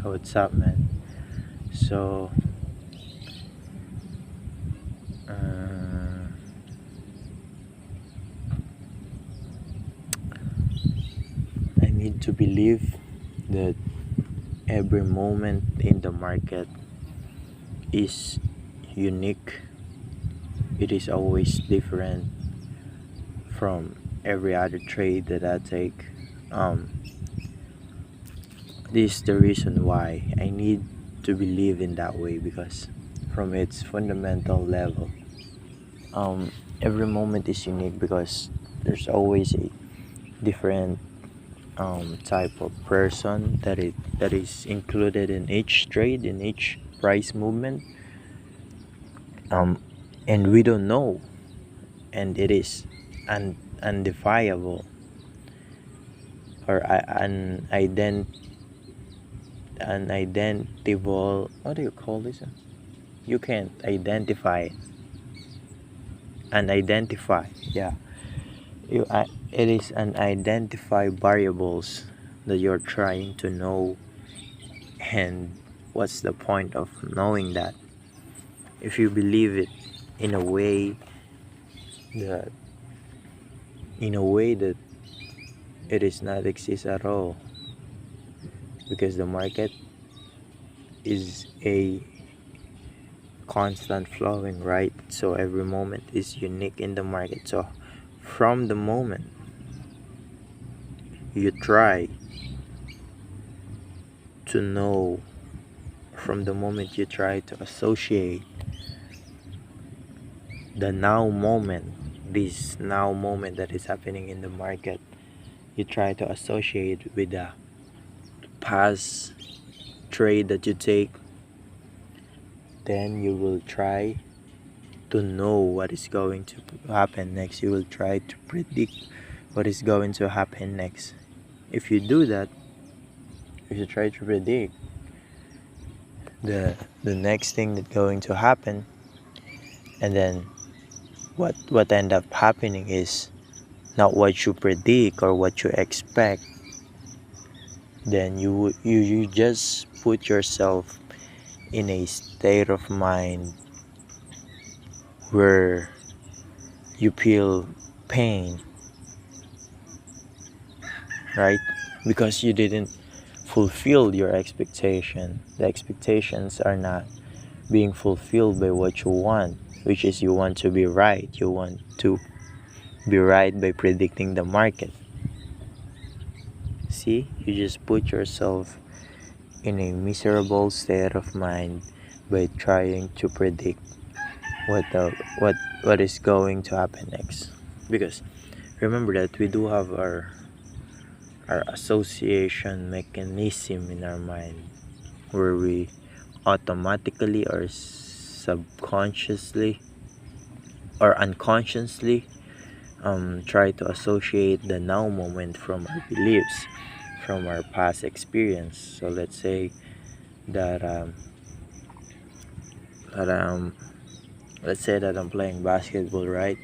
What's up, man? So, uh, I need to believe that every moment in the market is unique. It is always different from every other trade that I take. Um, this is the reason why I need to believe in that way because from its fundamental level, um, every moment is unique because there's always a different type of person that is included in each trade, in each price movement, um, and we don't know, and it is undefiable or unidentifiable. What do you call this? You can't identify, unidentify. Yeah, it is unidentified variables that you're trying to know, and what's the point of knowing that if you believe it in a way that it is not exist at all, because the market is a constant flowing, right? So every moment is unique in the market. So from the moment you try to know, from the moment you try to associate the now moment, this now moment that is happening in the market, you try to associate with the past trade that you take, then you will try to know what is going to happen next. You will try to predict what is going to happen next. If you do that, if you try to predict the next thing that's going to happen, and then what end up happening is not what you predict or what you expect, then you just put yourself in a state of mind where you feel pain, right? Because you didn't fulfill your expectation. The expectations are not being fulfilled by what you want, which is you want to be right. You want to be right by predicting the market. See, you just put yourself in a miserable state of mind by trying to predict what the what is going to happen next. Because remember that we do have our association mechanism in our mind where we automatically or subconsciously or unconsciously try to associate the now moment from our beliefs, from our past experience. So let's say that that let's say that I'm playing basketball, right,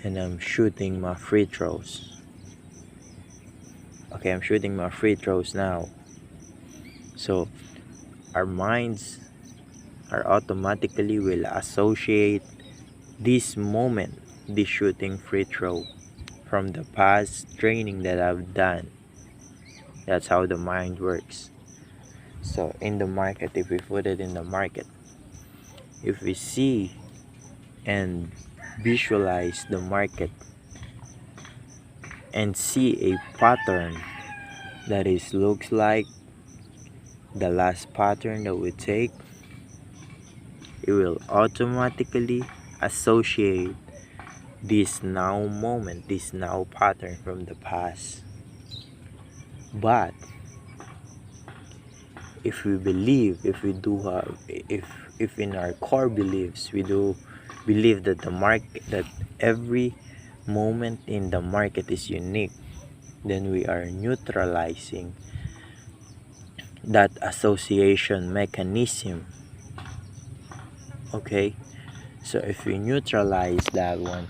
and I'm shooting my free throws. Okay, I'm shooting my free throws now. So our minds are automatically will associate this moment, this shooting free throw, from the past training that I've done. That's how the mind works. So in the market, if we put it in the market, if we see and visualize the market and see a pattern that is looks like the last pattern that we take, it will automatically associate this now moment, this now pattern from the past. But if we believe, if we do have, if in our core beliefs we do believe that the market, that every moment in the market is unique, then we are neutralizing that association mechanism. Okay, so if we neutralize that one,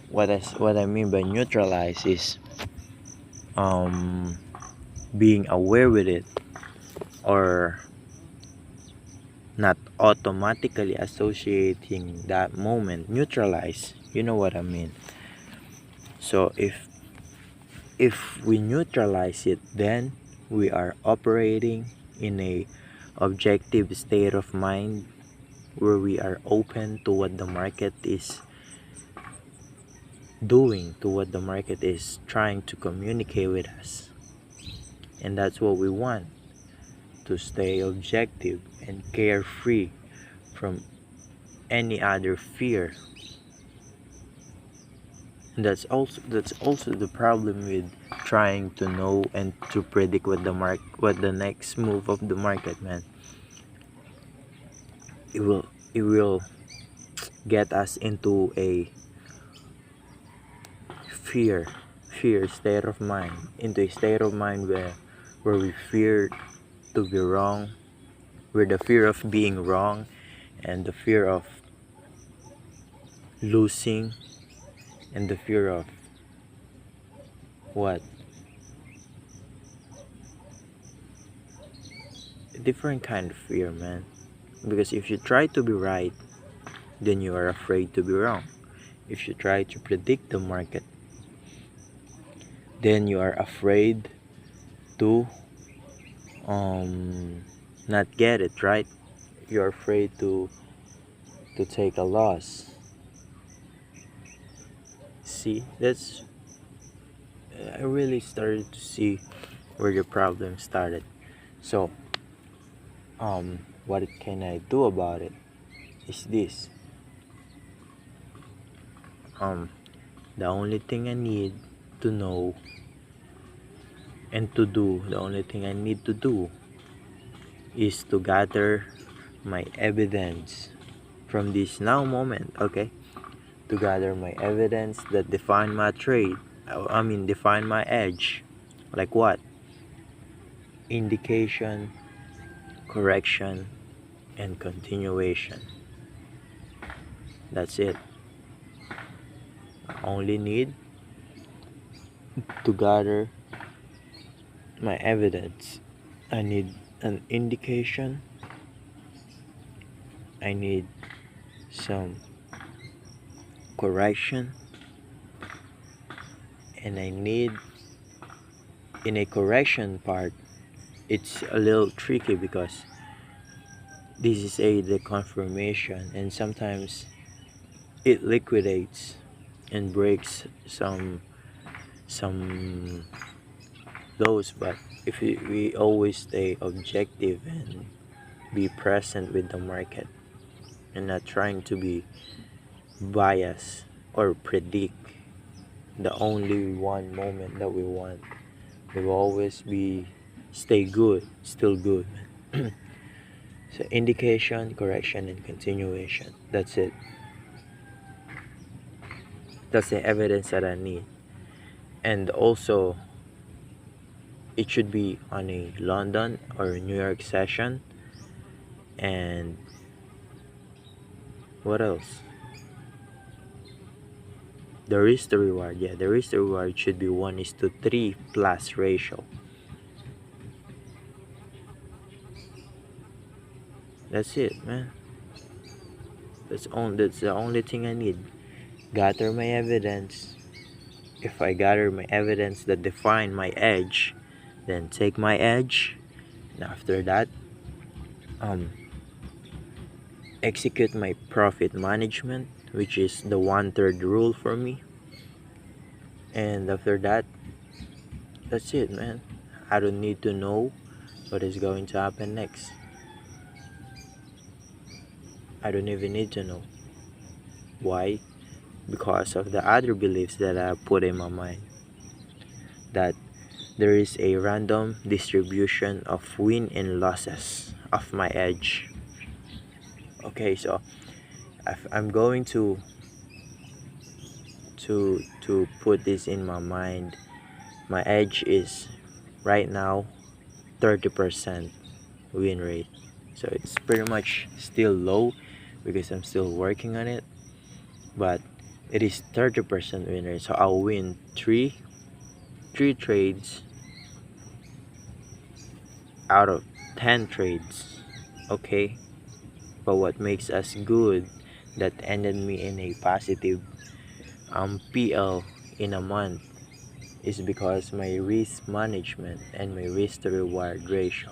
what I mean by neutralize is being aware with it, or not automatically associating that moment, neutralize, you know what I mean. So if we neutralize it, then we are operating in a objective state of mind where we are open to what the market is doing, to what the market is trying to communicate with us. And that's what we want, to stay objective and carefree from any other fear. And that's also the problem with trying to know and to predict what the next move of the market, man. It will get us into a fear fear state of mind, into a state of mind where we fear to be wrong, where the fear of being wrong and the fear of losing and the fear of what, a different kind of fear, man. Because if you try to be right, then you are afraid to be wrong. If you try to predict the market, then you are afraid to not get it right. You're afraid to take a loss. See, that's I really started to see where the problem started. So what can I do about it is this. The only thing I need to know and to do, the only thing I need to do is to gather my evidence from this now moment, okay? To gather my evidence that define my trade. Define my edge. Like what? Indication, correction, and continuation. That's it. I only need to gather my evidence. I need an indication. I need some correction, and I need, in a correction part, it's a little tricky because this is the confirmation, and sometimes it liquidates and breaks some lows. But if we always stay objective and be present with the market and not trying to be biased or predict the only one moment that we want, we will always be stay good, still good, man. So indication, correction, and continuation. That's it. That's the evidence that I need. And also, it should be on a London or New York session. And what else? The risk to reward. Yeah, the risk to reward should be 1:3 plus ratio. That's it, man. That's the only thing I need. Gather my evidence. If I gather my evidence that define my edge, then take my edge. And after that, execute my profit management, which is the 1/3 rule for me. And after that, that's it, man. I don't need to know what is going to happen next. I don't even need to know. Why? Because of the other beliefs that I put in my mind, that there is a random distribution of win and losses of my edge. Okay, so if I'm going to put this in my mind, my edge is right now 30% win rate. So it's pretty much still low because I'm still working on it, but it is 30% win rate. So I'll win three trades out of 10 trades, okay? But what makes us good that ended me in a positive PL in a month is because my risk management and my risk to reward ratio.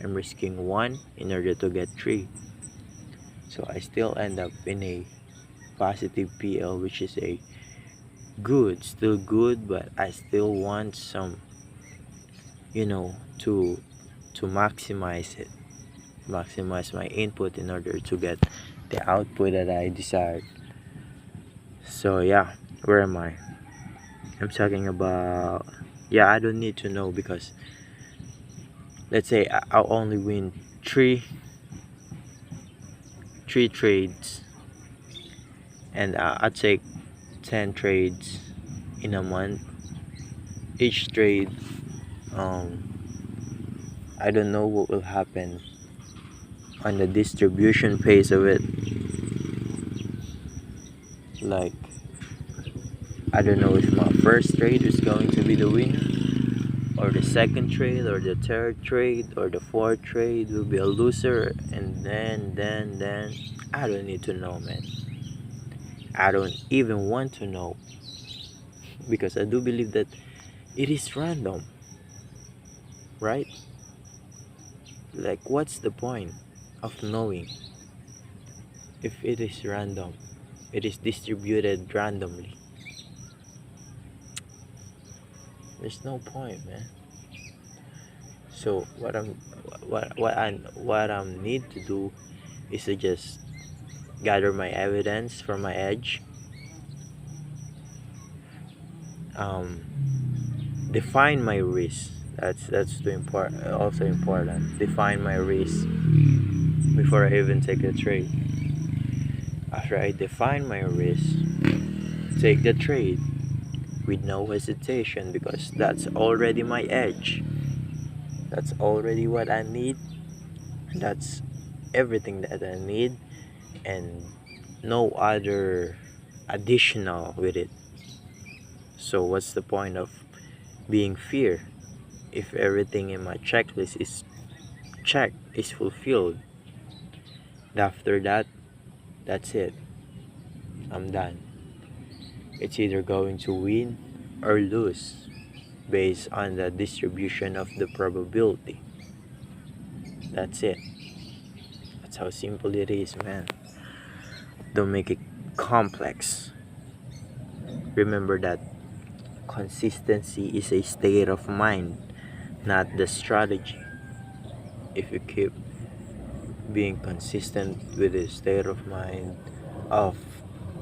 I'm risking 1 in order to get 3. So I still end up in a positive PL, which is a good, still good, but I still want some, you know, to maximize it, maximize my input in order to get the output that I desired. So yeah, where am I? I'm talking about, yeah, I don't need to know because let's say I'll only win three trades, and I'll take 10 trades in a month. Each trade, um I don't know what will happen on the distribution phase of it. Like, I don't know if my first trade is going to be the winner, or the second trade, or the third trade, or the fourth trade will be a loser, and then I don't need to know, man. I don't even want to know, because I do believe that it is random, right? Like, what's the point of knowing if it is random? It is distributed randomly. There's no point, man. So what I need to do is to just gather my evidence from my edge, um, define my risk. That's also important. Define my risk before I even take a trade. After I define my risk, take the trade with no hesitation, because that's already my edge. That's already what I need. That's everything that I need, and no other additional with it. So what's the point of being fear if everything in my checklist is checked, is fulfilled? After that, that's it. I'm done. It's either going to win or lose based on the distribution of the probability. That's it. That's how simple it is, man. Don't make it complex. Remember that consistency is a state of mind, not the strategy. If you keep being consistent with a state of mind of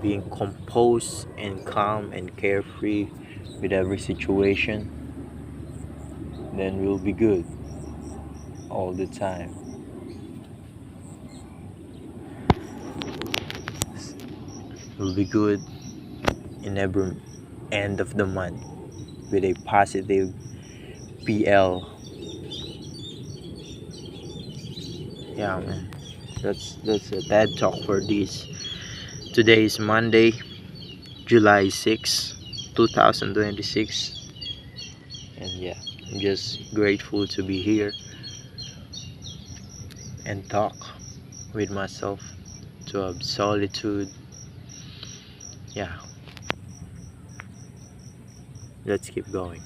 being composed and calm and carefree with every situation, then we'll be good all the time. We'll be good in every end of the month with a positive PL. Yeah, man. That's a TED talk for this. Today is Monday, July 6, 2026. And yeah, I'm just grateful to be here and talk with myself, to have solitude. Yeah, let's keep going.